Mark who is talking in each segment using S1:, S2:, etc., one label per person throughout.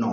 S1: 9।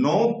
S1: 9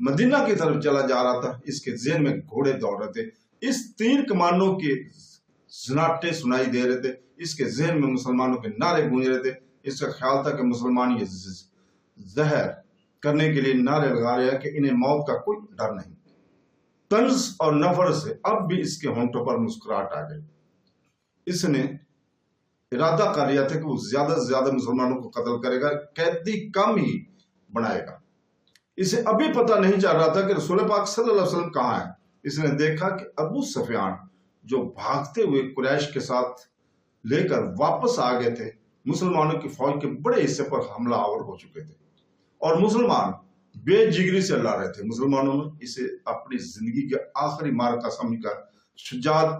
S1: مدینہ کی طرف چلا جا رہا تھا، اس کے ذہن میں گھوڑے دوڑ رہے تھے، اس تیر کمانوں کے سناٹے سنائی دے رہے تھے، اس کے ذہن میں مسلمانوں کے نعرے گونج رہے تھے۔ اس کا خیال تھا کہ مسلمان یہ زہر کرنے کے لیے نعرے لگا رہے ہیں کہ انہیں موت کا کوئی ڈر نہیں۔ طنز اور نفرت سے اب بھی اس کے ہونٹوں پر مسکراہٹ آ گئی۔ اس نے ارادہ کر لیا تھا کہ وہ زیادہ سے زیادہ مسلمانوں کو قتل کرے گا، قیدی کم ہی بنائے گا۔ اسے ابھی پتہ نہیں چل رہا تھا کہ رسول پاک صلی اللہ علیہ وسلم کہاں ہے۔ اس نے دیکھا کہ ابو سفیان جو بھاگتے ہوئے قریش کے ساتھ لے کر واپس آ گئے تھے، مسلمانوں کی فوج کے بڑے حصے پر حملہ آور ہو چکے تھے اور مسلمان بے جگری سے لڑ رہے تھے۔ مسلمانوں نے اسے اپنی زندگی کے آخری معرکہ سمجھ کر شجاعت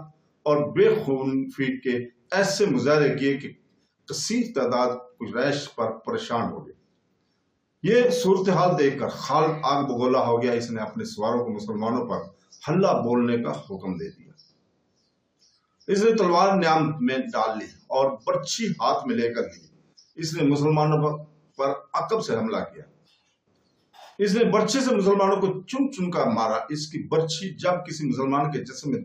S1: اور بے خون فیٹ کے ایسے مظاہرے کیے کہ کثیر تعداد قریش پر پریشان ہو گئے۔ یہ صورتحال دیکھ کر خالد آگ بگولا ہو گیا۔ اس نے اپنے سواروں کو مسلمانوں پر حلہ بولنے کا حکم دے دیا۔ اس نے تلوار نیام میں ڈال لی اور برچھی ہاتھ میں لے کر لی۔ اس نے مسلمانوں پر عقب سے حملہ کیا۔ اس نے برچھی سے مسلمانوں کو چن چن کر مارا۔ اس کی برچھی جب کسی مسلمان کے جسم میں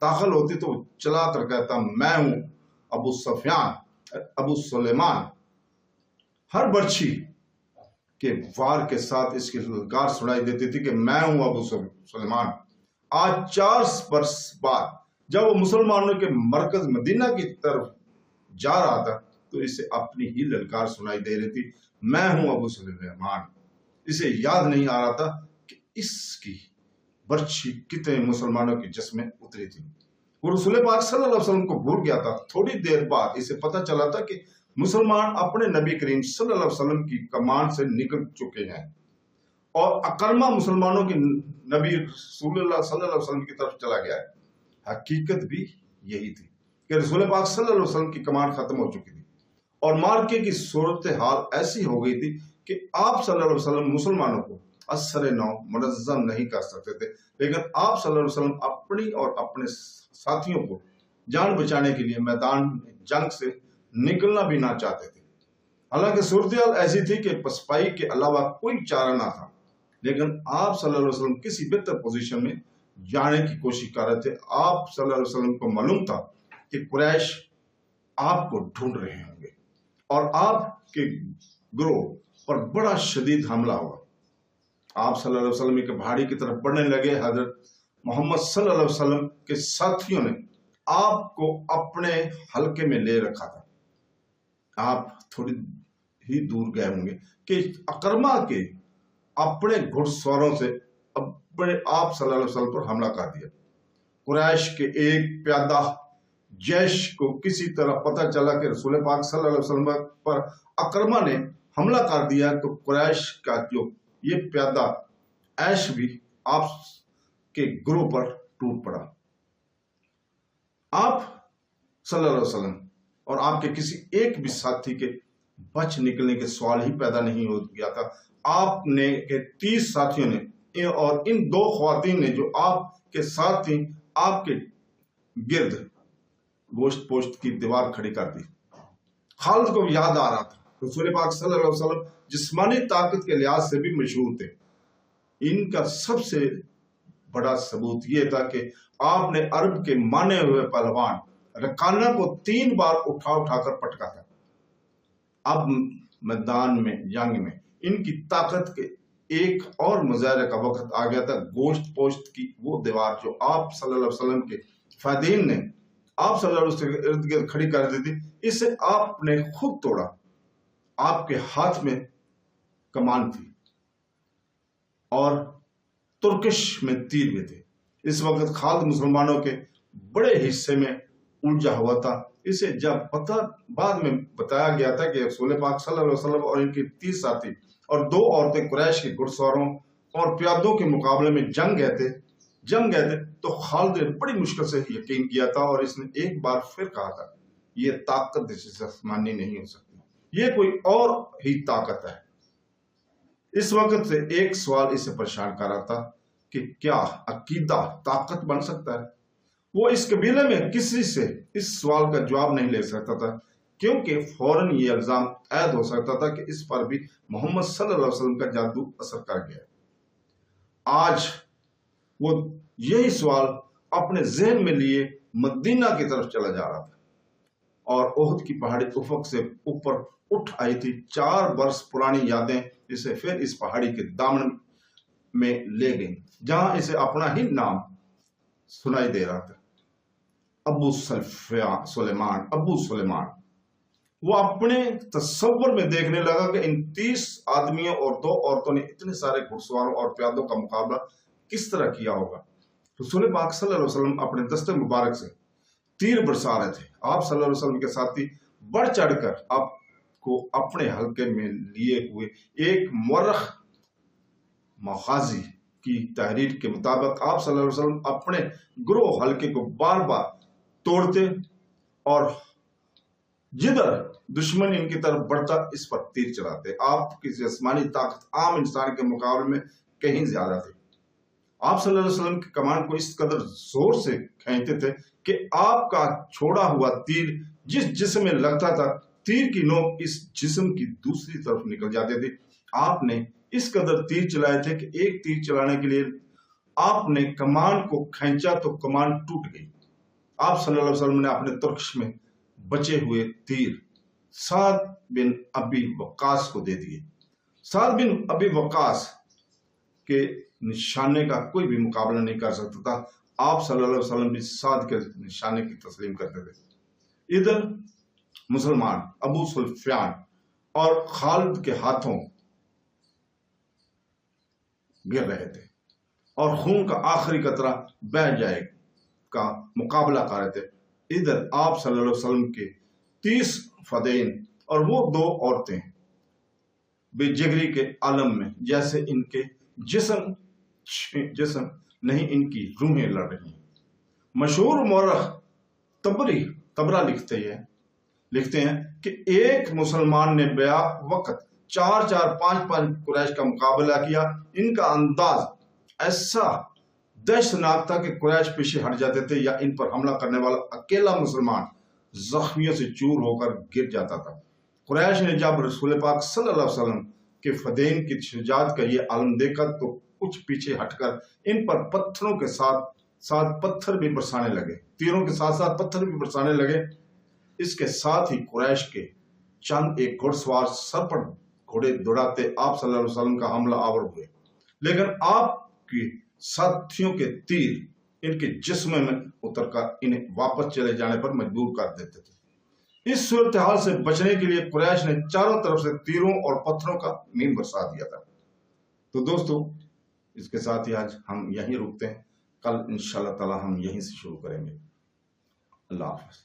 S1: داخل ہوتی تو وہ چلا کر کہتا، میں ہوں ابو سفیان، ابو سلیمان۔ ہر برچھی کے وار کے ساتھ اس کی للکار سنائی دیتی تھی کہ میں ہوں ابو سلیمان۔ آج 4 برس بعد جب وہ مسلمانوں کے مرکز مدینہ کی طرف جا رہا تھا تو اسے اپنی ہی للکار سنائی دے رہی تھی، میں ہوں ابو سلیمان۔ اسے یاد نہیں آ رہا تھا کہ اس کی برچھی کتنے مسلمانوں کے جسم میں اتری تھی۔ وہ رسول پاک صلی اللہ علیہ وسلم کو بھول گیا تھا۔ تھوڑی دیر بعد اسے پتہ چلا تھا کہ مسلمان اپنے نبی کریم صلی اللہ علیہ وسلم کی کمان سے نکل چکے ہیں اور اکرمہ مسلمانوں کے نبی رسول اللہ صلی اللہ علیہ وسلم کی طرف چلا گیا ہے۔ حقیقت بھی یہی تھی کہ رسول پاک صلی اللہ علیہ وسلم کی کمان ختم ہو چکی تھی اور مارکے کی صورتحال ایسی ہو گئی تھی کہ آپ صلی اللہ علیہ وسلم مسلمانوں کو اثر نو منظم نہیں کر سکتے تھے، لیکن آپ صلی اللہ علیہ وسلم اپنی اور اپنے ساتھیوں کو جان بچانے کے لیے میدان جنگ سے نکلنا بھی نہ چاہتے تھے۔ حالانکہ صورتحال ایسی تھی کہ پسپائی کے علاوہ کوئی چارہ نہ تھا، لیکن آپ صلی اللہ علیہ وسلم کسی بہتر پوزیشن میں جانے کی کوشش کر رہے تھے۔ آپ صلی اللہ علیہ وسلم کو معلوم تھا کہ قریش آپ کو ڈھونڈ رہے ہوں گے اور آپ کے گروہ پر بڑا شدید حملہ ہوا۔ آپ صلی اللہ علیہ وسلم ایک پہاڑی کی طرف بڑھنے لگے۔ حضرت محمد صلی اللہ علیہ وسلم کے ساتھیوں نے آپ کو اپنے حلقے میں لے رکھا تھا۔ آپ تھوڑی ہی دور گئے ہوں گے کہ اکرمہ کے اپنے گھڑ سواروں سے آپ صلی اللہ علیہ وسلم پر حملہ کر دیا۔ قریش کے ایک پیادہ جیش کو کسی طرح پتہ چلا کہ رسول پاک صلی اللہ علیہ وسلم پر اکرمہ نے حملہ کر دیا تو قریش کا جو یہ پیادہ عیش بھی آپ کے گروہ پر ٹوٹ پڑا۔ آپ صلی اللہ علیہ وسلم اور آپ کے کسی ایک بھی ساتھی کے بچ نکلنے کے سوال ہی پیدا نہیں ہو گیا تھا۔ آپ نے کہ 30 ساتھیوں نے اور ان 2 خواتین نے جو آپ کے ساتھ تھیں، آپ کے گرد گوشت پوشت کی دیوار کھڑی کر دی۔ خالد کو یاد آ رہا تھا رسول پاک صلی اللہ علیہ وسلم جسمانی طاقت کے لحاظ سے بھی مشہور تھے۔ ان کا سب سے بڑا ثبوت یہ تھا کہ آپ نے عرب کے مانے ہوئے پہلوان رکانہ کو 3 بار اٹھا کر پٹکا تھا۔ اب میدان میں جنگ میں ان کی طاقت کے ایک اور مظاہرے کا وقت آ گیا تھا۔ گوشت پوشت کی وہ دیوار جو آپ صلی اللہ علیہ وسلم کے فائدین نے آپ صلی اللہ علیہ وسلم کے ارد گرد کھڑی کر دی تھی، اسے آپ نے خود توڑا۔ آپ کے ہاتھ میں کمان تھی اور ترکش میں تیر بھی تھے۔ اس وقت خالد مسلمانوں کے بڑے حصے میں الجھا ہوا تھا۔ اسے جب بعد میں بتایا گیا تھا کہ رسول پاک صلی اللہ علیہ وسلم اور ان کے 30 ساتھی اور 2 عورتیں قریش کے گھڑ سواروں اور پیادوں کے مقابلے میں جم گئے تھے تو خالد نے بڑی مشکل سے یقین کیا تھا اور اس نے ایک بار پھر کہا تھا، یہ طاقت جسمانی نہیں ہو سکتی، یہ کوئی اور ہی طاقت ہے۔ اس وقت سے ایک سوال اسے پریشان کر رہا تھا کہ کیا عقیدہ طاقت بن سکتا ہے؟ وہ اس قبیلے میں کسی سے اس سوال کا جواب نہیں لے سکتا تھا کیونکہ فوراً یہ الزام عائد ہو سکتا تھا کہ اس پر بھی محمد صلی اللہ علیہ وسلم کا جادو اثر کر گیا۔ آج وہ یہی سوال اپنے ذہن میں لیے مدینہ کی طرف چلا جا رہا تھا اور احد کی پہاڑی افق سے اوپر اٹھ آئی تھی 4 برس پرانی یادیں اسے پھر اس پہاڑی کے دامن میں لے گئیں جہاں اسے اپنا ہی نام سنائی دے رہا تھا، ابو سلیمان۔ وہ اپنے تصور میں دیکھنے لگا کہ ان 30 آدمیوں اور 2 عورتوں نے اتنے سارے گھڑسواروں اور پیادوں کا مقابلہ کس طرح کیا ہوگا۔ رسول پاک صلی اللہ علیہ وسلم اپنے دست مبارک سے تیر برسا رہے تھے۔ آپ صلی اللہ علیہ وسلم کے ساتھی بڑھ چڑھ کر آپ کو اپنے حلقے میں لیے ہوئے ایک مورخ مغازی کی تحریر کے مطابق آپ صلی اللہ علیہ وسلم اپنے گروہ حلقے کو بار بار توڑتے اور جدھر دشمن ان کی طرف بڑھتا اس پر تیر چلاتے۔ آپ کی جسمانی طاقت عام انسان کے مقابلے میں کہیں زیادہ تھی۔ آپ صلی اللہ علیہ وسلم کی کمان کو اس قدر زور سے کھینچتے تھے کہ آپ کا چھوڑا ہوا تیر جس جسم میں لگتا تھا تیر کی نوک اس جسم کی دوسری طرف نکل جاتے تھے۔ آپ نے اس قدر تیر چلائے تھے کہ ایک تیر چلانے کے لیے آپ نے کمان کو کھینچا تو کمان ٹوٹ گئی۔ آپ صلی اللہ علیہ وسلم نے اپنے ترکش میں بچے ہوئے تیر سعد بن ابی وقاص کو دے دیے۔ سعد بن ابی وقاص کے نشانے کا کوئی بھی مقابلہ نہیں کر سکتا تھا۔ آپ صلی اللہ علیہ وسلم بھی سعد کے نشانے کی تسلیم کرتے تھے۔ ادھر مسلمان ابو سفیان اور خالد کے ہاتھوں گر رہے تھے اور خون کا آخری قطرہ بہہ جائے کا مقابلہ کر رہے تھے۔ ادھر آپ صلی اللہ علیہ وسلم کے 30 فدائین اور وہ 2 عورتیں بے جگری کے عالم میں جیسے ان کے جسم نہیں ان کی روحیں لڑ رہی ہیں۔ مشہور مورخ تبرا لکھتے ہیں کہ ایک مسلمان نے بیک وقت 4-5 قریش کا مقابلہ کیا۔ ان کا انداز ایسا دہشتناک تھا کہ قریش پیچھے ہٹ جاتے تھے یا ان پر حملہ کرنے والا اکیلا مسلمان زخمیوں سے چور ہو کر گر جاتا تھا۔ قریش نے جب رسول پاک صلی اللہ علیہ وسلم کے فدائین کی شجاعت کا یہ عالم دیکھا تو کچھ پیچھے ہٹ کر ان پر پتھروں کے ساتھ پتھر بھی برسانے لگے، تیروں کے ساتھ ساتھ پتھر بھی برسانے لگے۔ اس کے ساتھ ہی قریش کے چند ایک گھڑ سوار سر پر گھوڑے دوڑاتے آپ صلی اللہ علیہ وسلم کا حملہ آور ہوئے، لیکن آپ کی ساتھیوں کے تیر ان کے جسم میں اتر کر انہیں واپس چلے جانے پر مجبور کر دیتے تھے۔ اس صورتحال سے بچنے کے لیے قریش نے چاروں طرف سے تیروں اور پتھروں کا میم برسا دیا تھا۔ تو دوستو اس کے ساتھ ہی آج ہم یہیں رکتے ہیں، کل انشاءاللہ تعالی ہم یہیں سے شروع کریں گے۔ اللہ حافظ۔